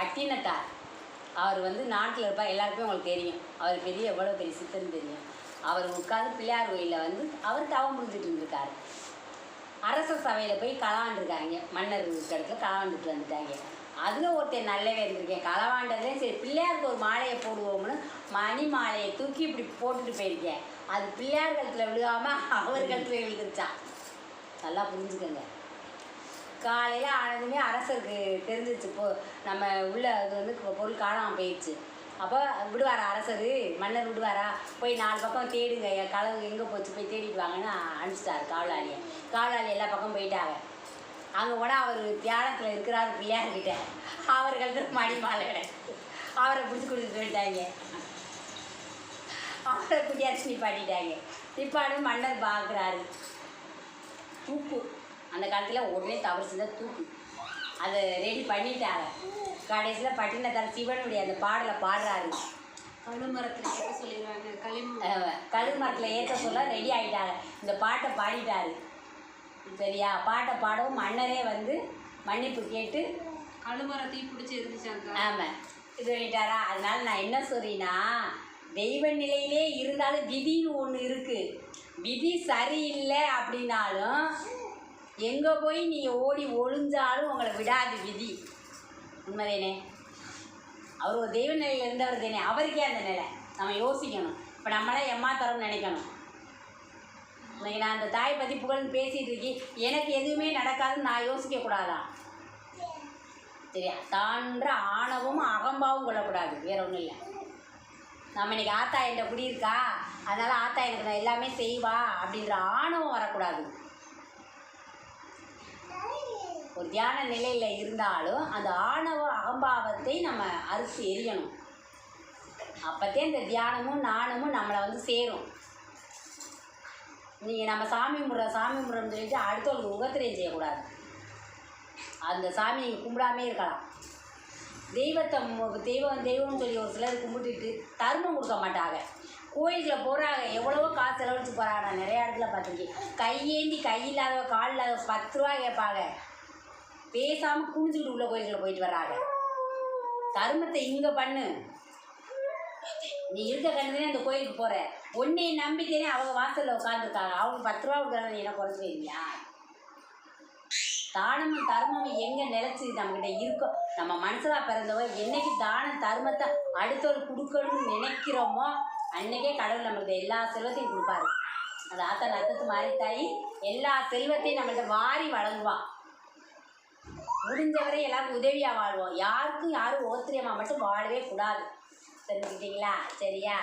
பட்டினத்தார். அவர் வந்து நாட்டில் இருப்பார், எல்லாருக்குமே உங்களுக்கு தெரியும். அவர் எவ்வளோ பெரிய சித்தன்னு தெரியும். அவர் உட்காந்து பிள்ளையார் கோயிலில் வந்து அவர் தவம் புரிஞ்சுட்டு இருந்திருக்காரு. அரச சபையில் போய் களவாண்டுருக்காங்க, மன்னர் இடத்துல களவாண்டுட்டு வந்துட்டாங்க. அதில் ஒருத்தர் நல்லவே இருந்திருக்கேன். களவாண்டதே சரி, பிள்ளையாருக்கு ஒரு மாலையை போடுவோம்னு மணி மாலையை தூக்கி இப்படி போட்டுட்டு போயிருக்கேன். அது பிள்ளையார் கழுத்தில் விழுகாமல் அவர் கழுத்தில் விழுந்துருச்சான். நல்லா புரிஞ்சுக்கோங்க. காலையில் ஆனதுமே அரசருக்கு தெரிஞ்சிச்சு, நம்ம உள்ள அது வந்து பொருள் காணாமல் போயிடுச்சு. அப்போ விடுவாரா அரசர், மன்னர் விடுவாரா? போய் 4 பக்கம் தேடுங்க, களவு எங்கே போச்சு போய் தேடிட்டு வாங்கன்னு அனுப்பிச்சிட்டாரு காவலாளியை. காவலாளி எல்லா பக்கம் போயிட்டாங்க. அங்கே போனால் அவர் தியானத்தில் இருக்கிறார் பிள்ளையார்கிட்ட. அவர்களுக்கு மணி மாலை கிடையாது. அவரை பிடிச்சி கொடுத்துட்டு போயிட்டாங்க. அவரை குட்டியாச்சு நிப்பாட்டிட்டாங்க. நிப்பாடு மன்னர் பார்க்குறாரு. தூக்கு அந்த காலத்தில் உடனே தவறு செஞ்சால் தூக்கு. அதை ரெடி பண்ணிட்டாங்க. கடைசியில் பட்டினத்தார் சிவனுடைய அந்த பாடலை பாடுறாரு. கழுமரத்தில் ஏற்ற சொல்லிடுவாங்க. கழுமரத்தில் ஏற்ற சொல்ல ரெடி ஆகிட்டாங்க. இந்த பாட்டை பாடிட்டாரு. சரியா? பாட்டை பாடவும் மன்னரே வந்து மன்னிப்பு கேட்டு கழுமரத்தையும் பிடிச்சி இருந்துச்சாங்க. ஆமாம், இது பண்ணிட்டாரா? அதனால நான் என்ன சொல்றேன்னா, தெய்வ நிலையிலே இருந்தாலும் விதின்னு ஒன்று இருக்குது. விதி சரியில்லை அப்படின்னாலும் எங்கே போய் நீ ஓடி ஒளிஞ்சாலும் உங்களை விடாது விதி. உண்மைதானே? அவர் ஒரு தெய்வ நிலையில் இருந்தவர் தானே, அவருக்கே அந்த நிலை. நம்ம யோசிக்கணும். இப்போ நம்மளாம் எம்மாத்தரம்னு நினைக்கணும். இன்னைக்கு நான் அந்த தாயை பற்றி புகழ்ந்து பேசிகிட்டு இருக்கேன், எனக்கு எதுவுமே நடக்காதுன்னு நான் யோசிக்கக்கூடாதான். சரியா? தான்ற ஆணவமும் அகம்பாவும் கொள்ளக்கூடாது, வேறு ஒன்றும் இல்லை. நம்ம இன்றைக்கி ஆத்தா என்ற குடியிருக்கா, அதனால் ஆத்தா எனக்கு நான் எல்லாமே செய்வா அப்படின்ற ஆணவம் வரக்கூடாது. ஒரு தியான நிலையில் இருந்தாலும் அந்த ஆணவ அகம்பாவத்தை நம்ம அறுத்து எரியணும். அப்போத்தே இந்த தியானமும் நாணமும் நம்மளை வந்து சேரும். நீங்கள் நம்ம சாமி முறைன்னு சொல்லிட்டு அடுத்தவங்களுக்கு உகத்திரையும் செய்யக்கூடாது. அந்த சாமி நீங்கள் கும்பிடாமே இருக்கலாம். தெய்வம்னு சொல்லி ஒரு சிலர் கும்பிட்டுட்டு தர்மம் கொடுக்க மாட்டாங்க. கோயிலுக்குள்ள போகிறாங்க, எவ்வளவோ காசு செலவழிச்சு போகிறாங்க. நான் நிறையா இடத்துல பார்த்துருக்கேன். கையேந்தி கையில்லாத கால் இல்லாத 10 ரூபா கேட்பாங்க. பேசாமல் குனிஞ்சுக்கிட்டு உள்ள கோயிலுக்குள்ள போயிட்டு வர்றாங்க. தர்மத்தை இங்கே பண்ணு. நீ இருக்க கண்டுதானே அந்த கோயிலுக்கு போகிற. உன்னை நம்பிக்கைனே அவங்க வாசலில் உட்காந்துருக்காங்க. அவங்க 10 ரூபா கொடுக்குறாங்க, நீ என்ன குறைச்சிருக்கீங்களா? தானமும் தர்மமும் எங்கே நிலச்சி நம்மக்கிட்ட இருக்கோ, நம்ம மனசில் பிறந்தவோ என்னைக்கு தான தர்மத்தை அடுத்தவர்கள் கொடுக்கணும்னு நினைக்கிறோமோ அன்றைக்கே கடவுள் நம்மளுக்கு எல்லா செல்வத்தையும் கொடுப்பாரு. அந்த ஆத்தா நத்தத்து மாறி தாய் எல்லா செல்வத்தையும் நம்மள்கிட்ட வாரி வழங்குவான். முடிஞ்சவரை எல்லாருக்கும் உதவியாக வாழ்வோம். யாருக்கும் யாரும் ஓத்திரியமாக மட்டும் வாழவே கூடாது. தெரிஞ்சுக்கிட்டீங்களா? சரியா?